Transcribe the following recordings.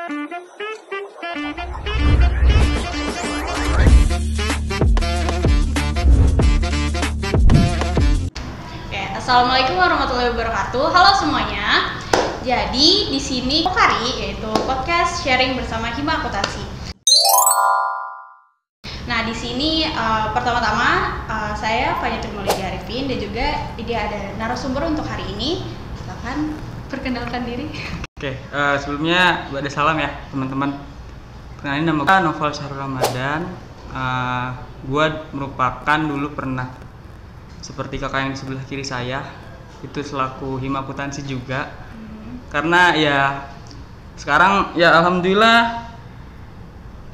Assalamualaikum warahmatullahi wabarakatuh. Halo semuanya. Jadi di sini Pokari, yaitu podcast sharing bersama Hima Akuntansi. Nah, di sini pertama-tama saya Fanya Trimaulidia Arifin dan juga dia ada narasumber untuk hari ini. Silakan perkenalkan diri. Oke, sebelumnya gue ada salam ya teman-teman. Kenalin, nama gue Novel Syahrul Ramadan. Gue merupakan dulu pernah seperti kakak yang di sebelah kiri saya, itu selaku Hima Akuntansi juga. Karena ya sekarang ya alhamdulillah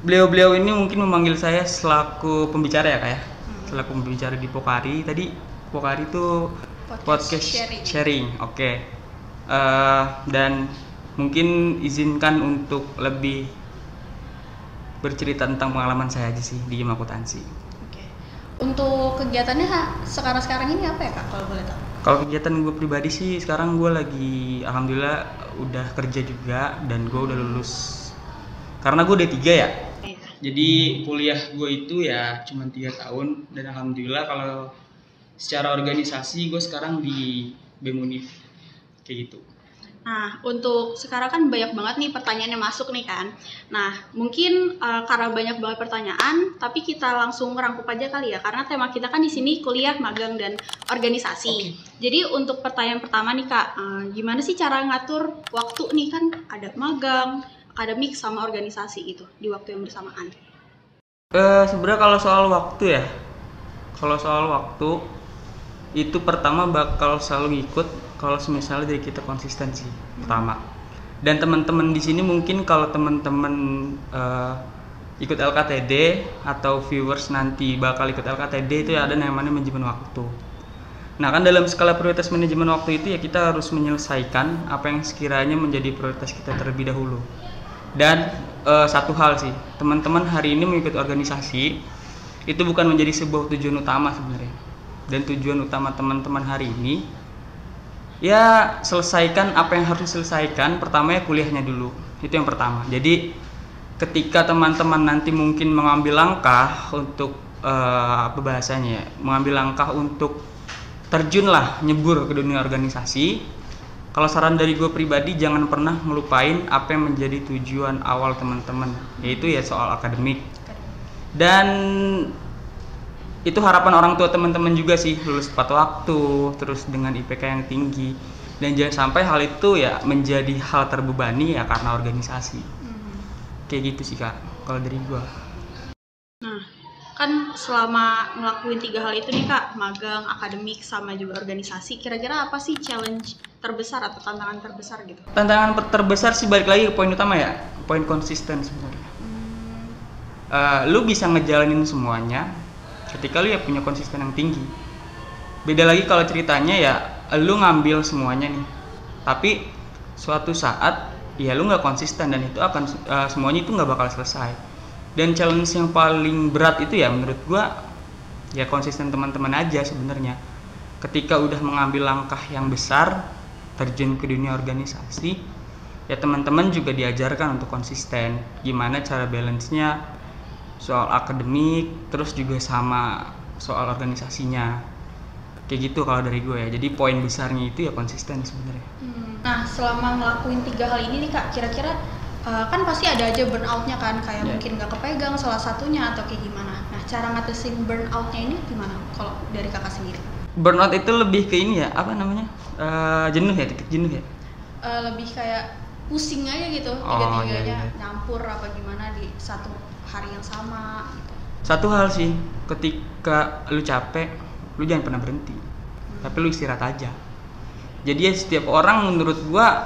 beliau-beliau ini mungkin memanggil saya selaku pembicara ya kak ya. Selaku pembicara di Pokari. Tadi Pokari itu podcast sharing. Oke. Dan mungkin izinkan untuk lebih bercerita tentang pengalaman saya aja sih di Hima Akuntansi. Untuk kegiatannya sekarang ini apa ya kak, kalau boleh tahu? Kalau kegiatan gue pribadi sih sekarang gue lagi alhamdulillah udah kerja juga dan gue udah lulus. Karena gue udah 3 ya. Iya. Jadi kuliah gue itu ya cuma 3 tahun dan alhamdulillah kalau secara organisasi gue sekarang di BEM Univ kayak gitu. Nah, untuk sekarang kan banyak banget nih pertanyaannya masuk nih kan. Nah, mungkin karena banyak banget pertanyaan, tapi kita langsung merangkup aja kali ya, karena tema kita kan di sini kuliah, magang, dan organisasi. Okay. Jadi untuk pertanyaan pertama nih kak, gimana sih cara ngatur waktu nih, kan ada magang, akademik, sama organisasi itu di waktu yang bersamaan? Sebenarnya kalau soal waktu ya, itu pertama bakal selalu ngikut kalau misalnya dari kita konsistensi pertama. Dan teman-teman di sini mungkin kalau teman-teman ikut LKTD atau viewers nanti bakal ikut LKTD itu ya ada namanya manajemen waktu. Nah kan dalam skala prioritas manajemen waktu itu ya kita harus menyelesaikan apa yang sekiranya menjadi prioritas kita terlebih dahulu. Dan satu hal sih, teman-teman hari ini mengikuti organisasi itu bukan menjadi sebuah tujuan utama sebenarnya. Dan tujuan utama teman-teman hari ini ya selesaikan apa yang harus diselesaikan. Pertama ya kuliahnya dulu, itu yang pertama. Jadi ketika teman-teman nanti mungkin mengambil langkah untuk mengambil langkah untuk terjun lah, nyebur ke dunia organisasi, kalau saran dari gue pribadi jangan pernah ngelupain apa yang menjadi tujuan awal teman-teman, yaitu ya soal akademik. Dan itu harapan orang tua teman-teman juga sih, lulus tepat waktu, terus dengan IPK yang tinggi, dan jangan sampai hal itu ya menjadi hal terbebani ya karena organisasi. Kayak gitu sih kak, kalau dari gua. Nah, kan selama ngelakuin 3 hal itu nih kak, magang, akademik, sama juga organisasi, kira-kira apa sih challenge terbesar atau tantangan terbesar gitu? Tantangan terbesar sih balik lagi ke poin utama ya, poin konsisten sebenarnya. Lu bisa ngejalanin semuanya ketika lu ya punya konsisten yang tinggi. Beda lagi kalau ceritanya ya lu ngambil semuanya nih, tapi suatu saat ya lu nggak konsisten dan itu akan semuanya itu nggak bakal selesai. Dan challenge yang paling berat itu ya menurut gua ya konsisten teman-teman aja sebenarnya. Ketika udah mengambil langkah yang besar, terjun ke dunia organisasi, ya teman-teman juga diajarkan untuk konsisten. Gimana cara balance-nya soal akademik, terus juga sama soal organisasinya. Kayak gitu kalau dari gue ya. Jadi poin besarnya itu ya konsisten sebenarnya. Nah, selama ngelakuin 3 hal ini nih kak, kira-kira kan pasti ada aja burnout-nya kan, kayak mungkin nggak kepegang salah satunya atau kayak gimana. Nah, cara ngatasin burnout-nya ini gimana kalau dari kakak sendiri? Burnout itu lebih ke ini ya, apa namanya? Jenuh ya, titik jenuh ya? Lebih kayak pusing aja gitu, tiga-tiganya nyampur apa gimana di satu hari yang sama gitu. Satu hal sih, ketika lu capek, lu jangan pernah berhenti. Tapi lu istirahat aja. Jadi ya setiap orang menurut gua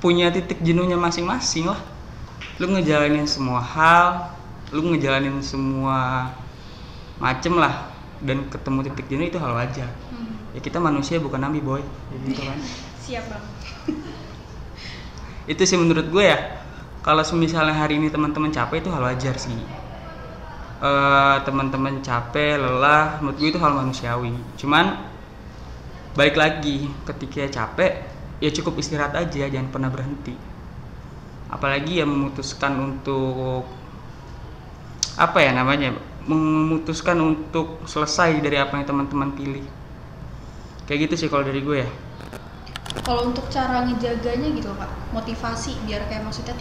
punya titik jenuhnya masing-masing lah. Lu ngejalanin semua hal, lu ngejalanin semua macem lah, dan ketemu titik jenuh itu hal wajar. Ya kita manusia bukan nabi boy, gitu kan. Siap bang. Itu sih menurut gue ya. Kalau misalnya hari ini teman-teman capek itu hal wajar sih. Teman-teman capek, lelah, menurut gue itu hal manusiawi. Cuman balik lagi, ketika capek ya cukup istirahat aja, jangan pernah berhenti. apalagi ya memutuskan untuk memutuskan untuk selesai dari apa yang teman-teman pilih. Kayak gitu sih kalau dari gue ya. Kalau untuk cara ngejaganya gitu Kak, motivasi biar kayak maksudnya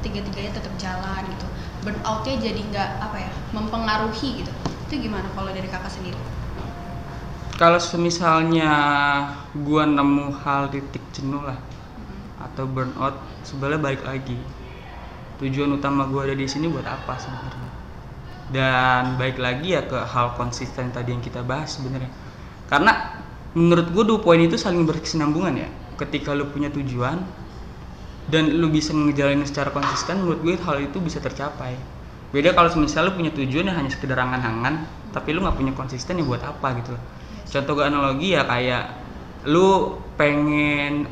tiga-tiganya tetap jalan gitu, burnoutnya jadi nggak mempengaruhi gitu, itu gimana kalau dari Kakak sendiri? Kalau misalnya gue nemu hal titik jenuh lah atau burnout, sebenarnya balik lagi tujuan utama gue ada di sini buat apa sebenarnya, dan balik lagi ya ke hal konsisten tadi yang kita bahas sebenarnya. Karena menurut gue 2 poin itu saling berkesinambungan ya. Ketika lu punya tujuan dan lu bisa ngejalanin secara konsisten, menurut gue hal itu bisa tercapai. Beda kalau misalnya lu punya tujuan yang hanya sekedar angan-angan tapi lu nggak punya konsisten, ya buat apa gitu. Contoh gue analogi ya kayak lu pengen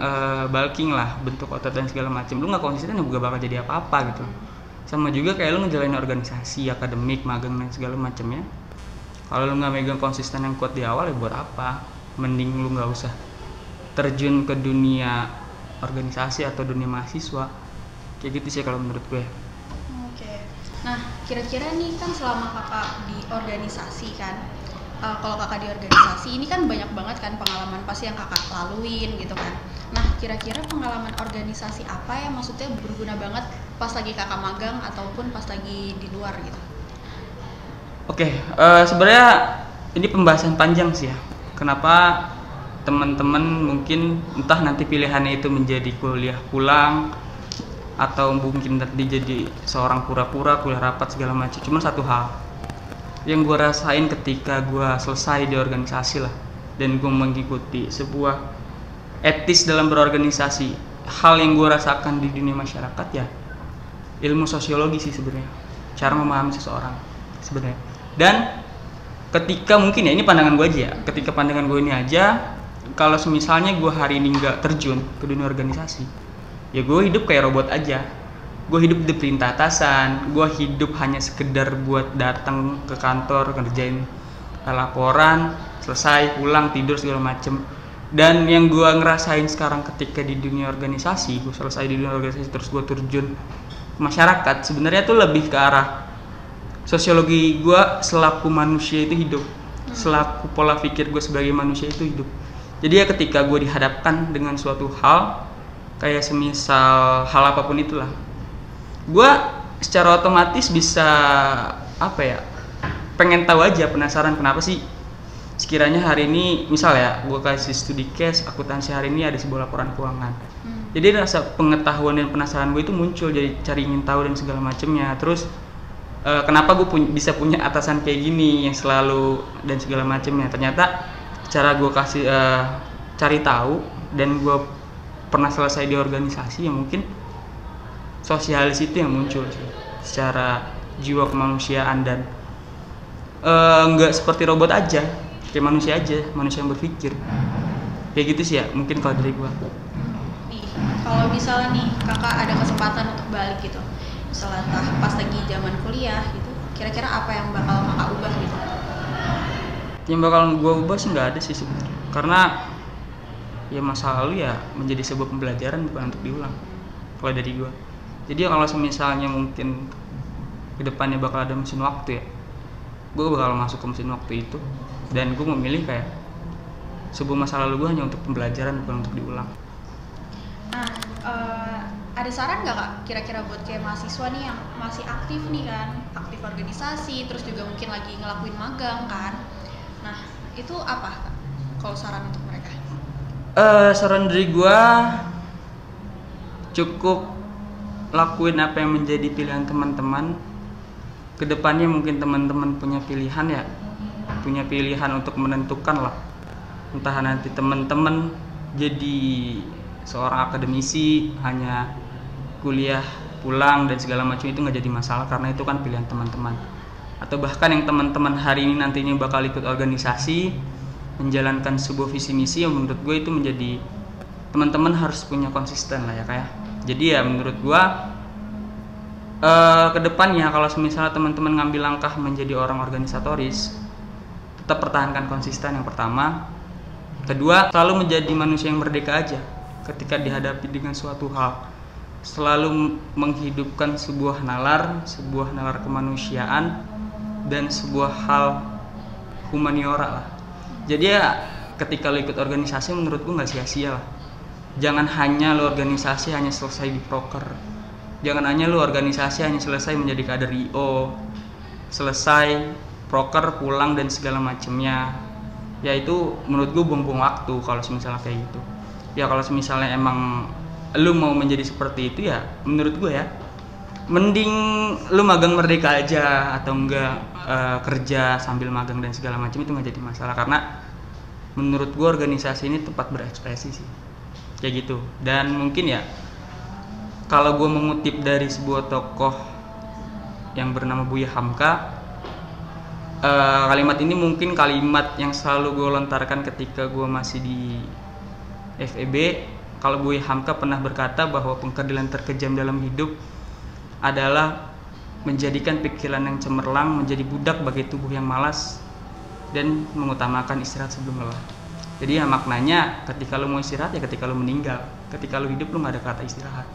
bulking lah, bentuk otot dan segala macam, lu nggak konsisten ya juga bakal jadi apa-apa gitu. Sama juga kayak lu ngejalanin organisasi, akademik, magang dan segala macamnya. Kalau lu nggak megang konsisten yang kuat di awal, ya buat apa? Mending lu nggak usah terjun ke dunia organisasi atau dunia mahasiswa. Kayak gitu sih kalau menurut gue. Oke. Nah, kira-kira nih kan selama Kakak di organisasi kan, kalau Kakak di organisasi ini kan banyak banget kan pengalaman pasti yang Kakak laluin gitu kan. Nah, kira-kira pengalaman organisasi apa yang maksudnya berguna banget pas lagi Kakak magang ataupun pas lagi di luar gitu? Oke, sebenarnya ini pembahasan panjang sih ya. Kenapa teman-teman mungkin entah nanti pilihannya itu menjadi kuliah pulang atau mungkin nanti jadi seorang pura-pura kuliah rapat segala macam. Cuma satu hal yang gue rasain ketika gue selesai di organisasi lah, dan gue mengikuti sebuah etis dalam berorganisasi, hal yang gue rasakan di dunia masyarakat ya ilmu sosiologi sih sebenarnya, cara memahami seseorang sebenarnya. Dan ketika mungkin ya ini pandangan gue aja ya, ketika pandangan gue ini aja, kalau misalnya gue hari ini nggak terjun ke dunia organisasi, ya gue hidup kayak robot aja. Gue hidup di perintah atasan, gue hidup hanya sekedar buat datang ke kantor, ngerjain laporan, selesai, pulang, tidur segala macem. Dan yang gue ngerasain sekarang ketika di dunia organisasi, gue selesai di dunia organisasi terus gue terjun ke masyarakat, sebenarnya tuh lebih ke arah sosiologi gue selaku manusia itu hidup, selaku pola pikir gue sebagai manusia itu hidup. Jadi ya ketika gue dihadapkan dengan suatu hal, kayak semisal hal apapun itulah, gue secara otomatis bisa pengen tahu aja, penasaran kenapa sih sekiranya hari ini, misal ya gue kasih studi case akuntansi, hari ini ada sebuah laporan keuangan. Jadi rasa pengetahuan dan penasaran gue itu muncul, jadi cari ingin tahu dan segala macamnya. Terus kenapa gue bisa punya atasan kayak gini yang selalu dan segala macamnya. Ternyata cara gue kasih cari tahu, dan gue pernah selesai di organisasi, yang mungkin sosialis itu yang muncul sih, secara jiwa kemanusiaan, dan nggak seperti robot aja, kayak manusia aja, manusia yang berpikir. Kayak gitu sih ya mungkin kalau dari gue. Nih, kalau misalnya nih Kakak ada kesempatan untuk balik gitu, misalnya pas lagi zaman kuliah gitu, kira-kira apa yang bakal Kakak ubah gitu? Yang bakal gue ubah sih nggak ada sih sebenarnya, karena ya masa lalu ya menjadi sebuah pembelajaran, bukan untuk diulang kalau dari gue. Jadi kalau misalnya mungkin kedepannya bakal ada mesin waktu ya, gue bakal masuk ke mesin waktu itu, dan gue memilih kayak sebuah masa lalu gue hanya untuk pembelajaran, bukan untuk diulang. Nah, ada saran nggak Kak kira-kira buat kayak mahasiswa nih yang masih aktif nih kan, aktif organisasi, terus juga mungkin lagi ngelakuin magang kan? Nah, itu apa Kak kalau saran untuk mereka? Saran dari gue, cukup lakuin apa yang menjadi pilihan teman-teman. Kedepannya mungkin teman-teman punya pilihan ya, punya pilihan untuk menentukan lah, entah nanti teman-teman jadi seorang akademisi hanya kuliah pulang dan segala macam, itu nggak jadi masalah karena itu kan pilihan teman-teman. Atau bahkan yang teman-teman hari ini nantinya bakal ikut organisasi, menjalankan sebuah visi misi, yang menurut gue itu menjadi teman-teman harus punya konsisten lah ya kayak. Jadi ya menurut gue kedepannya kalau misalnya teman-teman ngambil langkah menjadi orang organisatoris, tetap pertahankan konsisten yang pertama. Kedua, selalu menjadi manusia yang merdeka aja ketika dihadapi dengan suatu hal. selalu menghidupkan sebuah nalar kemanusiaan dan sebuah hal humaniora lah. Jadi ya ketika lo ikut organisasi menurut gue nggak sia-sia lah. Jangan hanya lo organisasi hanya selesai di proker, jangan hanya lo organisasi hanya selesai menjadi kader IO, selesai proker pulang dan segala macemnya. Ya itu menurut gue buang-buang waktu kalau misalnya kayak gitu. Ya kalau misalnya emang lu mau menjadi seperti itu ya menurut gue ya mending lu magang merdeka aja atau enggak kerja sambil magang dan segala macam, itu nggak jadi masalah karena menurut gue organisasi ini tempat berekspresi sih kayak gitu. Dan mungkin ya kalau gue mengutip dari sebuah tokoh yang bernama Buya Hamka, kalimat ini mungkin kalimat yang selalu gue lontarkan ketika gue masih di FEB. Kalau Buya Hamka pernah berkata bahwa pengkedilan terkejam dalam hidup adalah menjadikan pikiran yang cemerlang menjadi budak bagi tubuh yang malas dan mengutamakan istirahat sebelum lelah. Jadi ya maknanya ketika lu mau istirahat ya ketika lu meninggal, ketika lu hidup lu gak ada kata istirahat.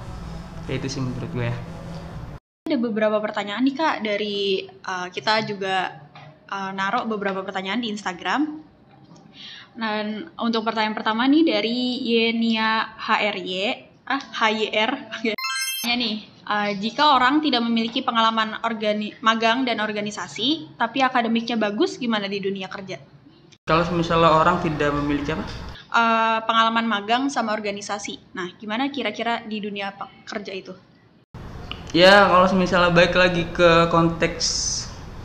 Kayak itu sih menurut gue ya. Ada beberapa pertanyaan nih Kak dari kita juga naruh beberapa pertanyaan di Instagram. Dan untuk pertanyaan pertama nih dari Yenia HYR nih, jika orang tidak memiliki pengalaman magang dan organisasi tapi akademiknya bagus, gimana di dunia kerja? Kalau misalnya orang tidak memiliki apa? Pengalaman magang sama organisasi. Nah, gimana kira-kira di dunia kerja itu? Ya, kalau misalnya balik lagi ke konteks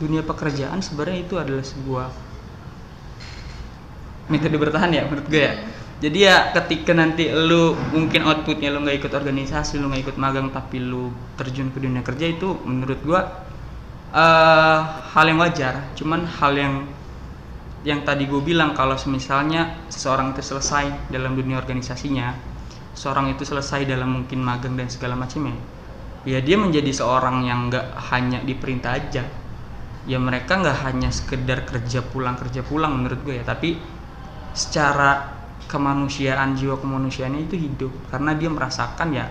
dunia pekerjaan, sebenarnya itu adalah sebuah metode bertahan ya menurut gue ya. Jadi ya ketika nanti lu mungkin outputnya lu nggak ikut organisasi, lu nggak ikut magang tapi lu terjun ke dunia kerja, itu menurut gue hal yang wajar. Cuman hal yang tadi gue bilang, kalau misalnya seseorang itu selesai dalam dunia organisasinya, seorang itu selesai dalam mungkin magang dan segala macamnya, ya dia menjadi seorang yang nggak hanya diperintah aja. Ya mereka nggak hanya sekedar kerja pulang menurut gue ya, tapi secara kemanusiaan, jiwa kemanusiaannya itu hidup karena dia merasakan ya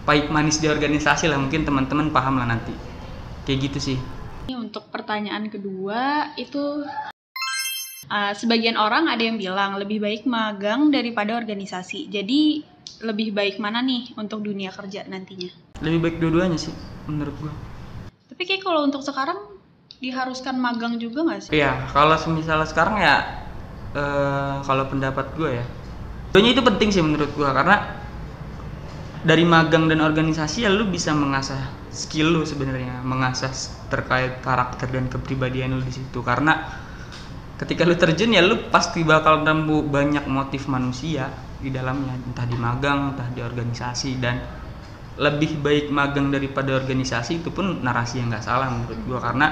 pahit manis di organisasi lah. Mungkin teman-teman paham lah nanti kayak gitu sih. Untuk pertanyaan kedua itu sebagian orang ada yang bilang lebih baik magang daripada organisasi. Jadi lebih baik mana nih untuk dunia kerja nantinya? Lebih baik dua-duanya sih menurut gua. Tapi kayak kalau untuk sekarang diharuskan magang juga nggak sih? Iya, kalau misalnya sekarang ya kalau pendapat gue ya, keduanya itu penting sih menurut gue, karena dari magang dan organisasi ya lu bisa mengasah skill lu sebenarnya, mengasah terkait karakter dan kepribadian lu di situ. Karena ketika lu terjun ya lu pasti bakal nemu banyak motif manusia di dalamnya, entah di magang, entah di organisasi. Dan lebih baik magang daripada organisasi itu pun narasi yang nggak salah menurut gue. Karena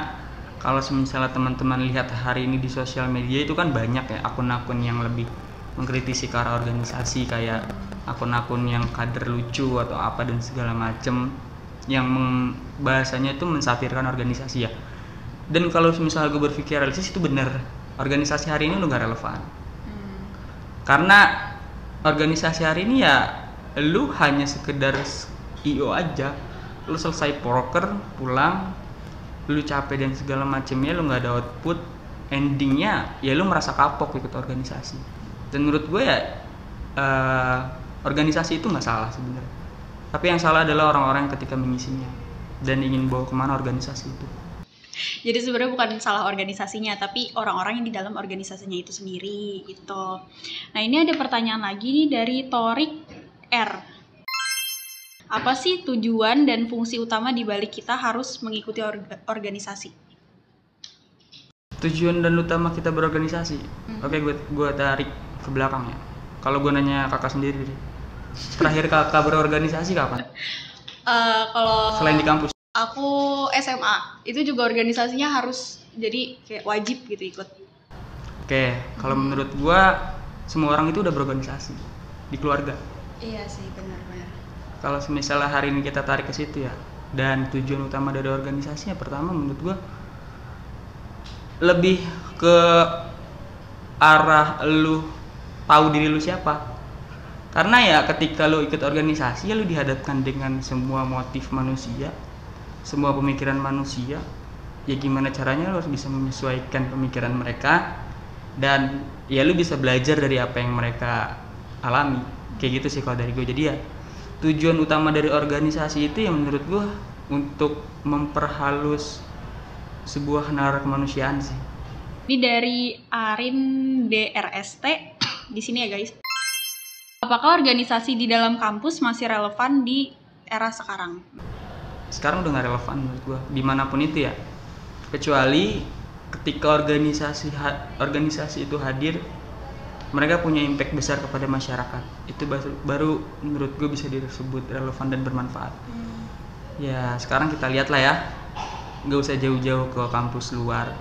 kalau misalnya teman-teman lihat hari ini di sosial media itu kan banyak ya akun-akun yang lebih mengkritisi ke arah organisasi, kayak akun-akun yang kader lucu atau apa dan segala macem, yang bahasanya itu mensatirkan organisasi ya. Dan kalau misalnya gue berpikir realistis, itu bener, organisasi hari ini udah gak relevan. Karena organisasi hari ini ya lu hanya sekedar IO aja, lu selesai proker pulang, lu capek dan segala macamnya, lu nggak ada output, endingnya ya lu merasa kapok ikut organisasi. Dan menurut gue ya organisasi itu nggak salah sebenarnya, tapi yang salah adalah orang-orang yang ketika mengisinya dan ingin bawa kemana organisasi itu. Jadi sebenarnya bukan salah organisasinya, tapi orang-orang yang di dalam organisasinya itu sendiri gitu. Nah ini ada pertanyaan lagi nih dari Torik R. Apa sih tujuan dan fungsi utama di balik kita harus mengikuti organisasi? Tujuan dan utama kita berorganisasi? Oke, gue tarik ke belakang ya. Kalau gue nanya kakak sendiri, terakhir kakak berorganisasi kapan? Kalau selain di kampus? Aku SMA, itu juga organisasinya harus jadi kayak wajib gitu ikut. Oke, kalau menurut gue semua orang itu udah berorganisasi di keluarga. Iya sih, benar-benar. Kalau misalnya hari ini kita tarik ke situ ya, dan tujuan utama dari organisasinya, pertama menurut gue lebih ke arah lu tahu diri lu siapa. Karena ya ketika lo ikut organisasi ya lo dihadapkan dengan semua motif manusia, semua pemikiran manusia. Ya gimana caranya lo harus bisa menyesuaikan pemikiran mereka, dan ya lo bisa belajar dari apa yang mereka alami. Kayak gitu sih kalau dari gue. Jadi ya tujuan utama dari organisasi itu ya menurut gue untuk memperhalus sebuah nalar kemanusiaan sih. Ini dari Arin DRST di sini ya guys. Apakah organisasi di dalam kampus masih relevan di era sekarang? Sekarang udah gak relevan menurut gue, dimanapun itu ya. Kecuali ketika organisasi itu hadir, mereka punya impact besar kepada masyarakat. Itu baru menurut gue bisa disebut relevan dan bermanfaat. Ya sekarang kita lihat lah ya, gak usah jauh-jauh ke kampus luar.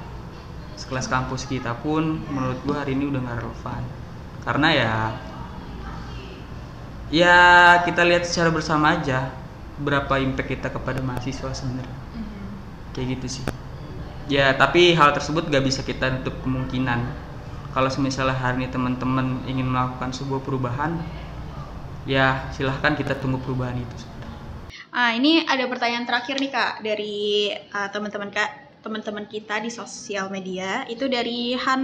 Sekelas kampus kita pun menurut gue hari ini udah gak relevan. Karena ya kita lihat secara bersama aja berapa impact kita kepada mahasiswa sebenarnya. Kayak gitu sih. Ya tapi hal tersebut gak bisa kita nutup kemungkinan. Kalau misalnya hari ini teman-teman ingin melakukan sebuah perubahan, ya silahkan kita tunggu perubahan itu. Ini ada pertanyaan terakhir nih Kak dari teman-teman kita di sosial media. Itu dari Han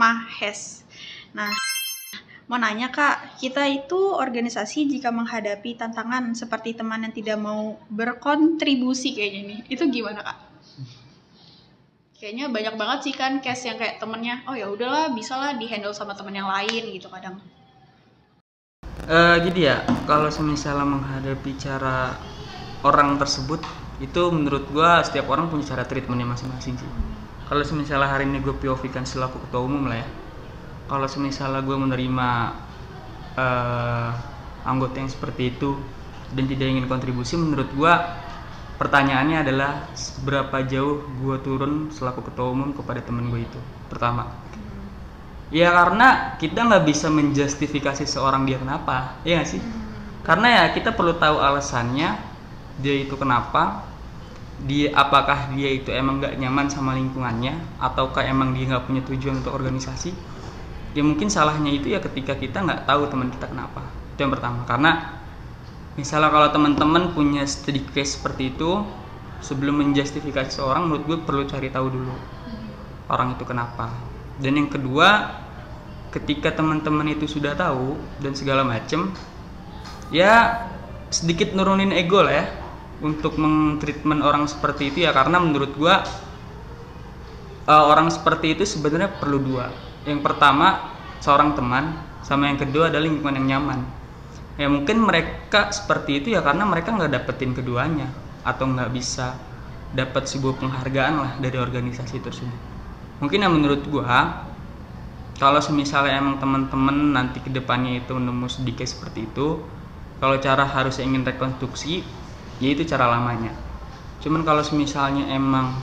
Mahes. Nah, mau nanya Kak, kita itu organisasi jika menghadapi tantangan seperti teman yang tidak mau berkontribusi kayaknya nih, itu gimana Kak? Kayaknya banyak banget sih kan case yang kayak temennya, oh ya udahlah bisa lah dihandle sama temen yang lain gitu kadang. Jadi ya kalau misalnya menghadapi cara orang tersebut, itu menurut gua setiap orang punya cara treatmentnya masing-masing sih. Kalau misalnya hari ini gue POV kan selaku ketua umum lah ya, kalau misalnya gue menerima anggota yang seperti itu dan tidak ingin kontribusi, menurut gue pertanyaannya adalah seberapa jauh gue turun selaku ketua umum kepada temen gue itu. Pertama, ya karena kita nggak bisa menjustifikasi seorang dia kenapa, ya nggak sih? Karena ya kita perlu tahu alasannya dia itu kenapa. Apakah dia itu emang nggak nyaman sama lingkungannya, ataukah emang dia nggak punya tujuan untuk organisasi. Ya mungkin salahnya itu ya ketika kita nggak tahu teman kita kenapa. Itu yang pertama. Karena misalnya kalau teman-teman punya studi case seperti itu, sebelum menjustifikasi seorang, menurut gue perlu cari tahu dulu orang itu kenapa. Dan yang kedua, ketika teman-teman itu sudah tahu dan segala macem, ya sedikit nurunin ego lah ya untuk mentreatment orang seperti itu ya. Karena menurut gue orang seperti itu sebenarnya perlu dua. Yang pertama seorang teman, sama yang kedua adalah lingkungan yang nyaman. Ya mungkin mereka seperti itu ya karena mereka nggak dapetin keduanya, atau nggak bisa dapat sebuah penghargaan lah dari organisasi tersebut. Mungkin yang menurut gua, kalau misalnya emang teman-teman nanti kedepannya itu nemu sedikit seperti itu, kalau cara harusnya ingin rekonstruksi, ya itu cara lamanya. Cuman kalau misalnya emang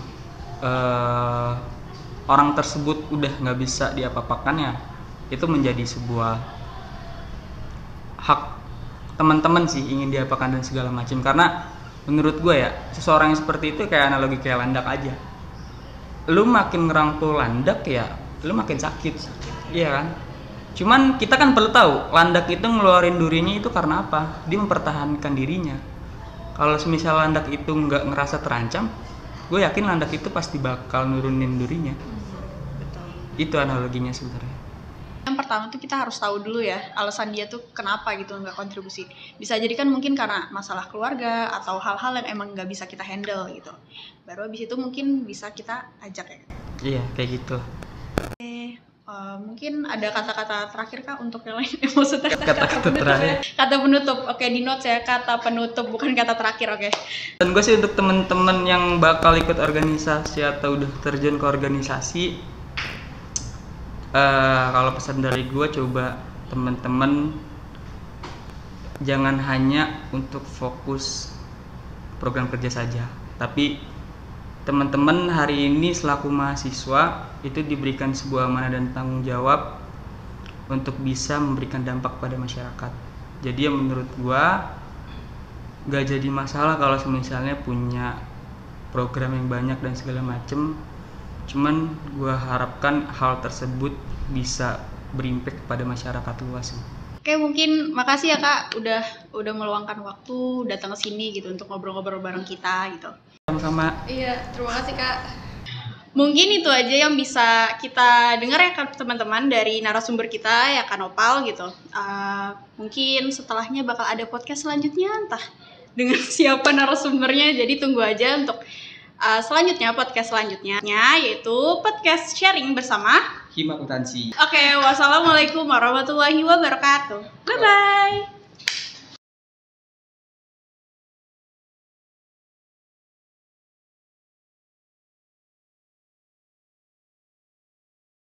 orang tersebut udah nggak bisa diapa-apakan, ya itu menjadi sebuah hak teman-teman sih ingin diapakan dan segala macam. Karena menurut gue ya, seseorang yang seperti itu kayak analogi kayak landak aja. Lu makin ngerangkul landak ya lu makin sakit. Iya kan? Cuman kita kan perlu tahu landak itu ngeluarin durinya itu karena apa? Dia mempertahankan dirinya. Kalau semisal landak itu nggak ngerasa terancam, gue yakin landak itu pasti bakal nurunin durinya. Betul. Itu analoginya sebenarnya. Yang pertama tuh kita harus tahu dulu ya alasan dia tuh kenapa gitu nggak kontribusi. Bisa jadi kan mungkin karena masalah keluarga atau hal-hal yang emang nggak bisa kita handle gitu. Baru habis itu mungkin bisa kita ajak ya. Iya kayak gitu. Mungkin ada kata-kata terakhir Kak untuk yang lain. Maksudnya Kata-kata terakhir. Ya. Kata penutup. Oke, di notes ya, kata penutup bukan kata terakhir, oke. Dan gue sih untuk temen-temen yang bakal ikut organisasi atau udah terjun ke organisasi, kalau pesan dari gue, coba temen-temen jangan hanya untuk fokus program kerja saja, tapi teman-teman hari ini selaku mahasiswa itu diberikan sebuah amanah dan tanggung jawab untuk bisa memberikan dampak pada masyarakat. Jadi ya menurut gua gak jadi masalah kalau misalnya punya program yang banyak dan segala macem. Cuman gua harapkan hal tersebut bisa berimpact pada masyarakat luas. Oke, mungkin makasih ya Kak udah meluangkan waktu datang ke sini gitu untuk ngobrol-ngobrol bareng kita gitu. Sama-sama. Iya, terima kasih Kak. Mungkin itu aja yang bisa kita dengar ya teman-teman dari narasumber kita ya Kak Nopal gitu. Mungkin setelahnya bakal ada podcast selanjutnya entah dengan siapa narasumbernya, jadi tunggu aja untuk selanjutnya podcast selanjutnya yaitu podcast sharing bersama Hima Akuntansi. Oke, wassalamualaikum warahmatullahi wabarakatuh. Bye bye.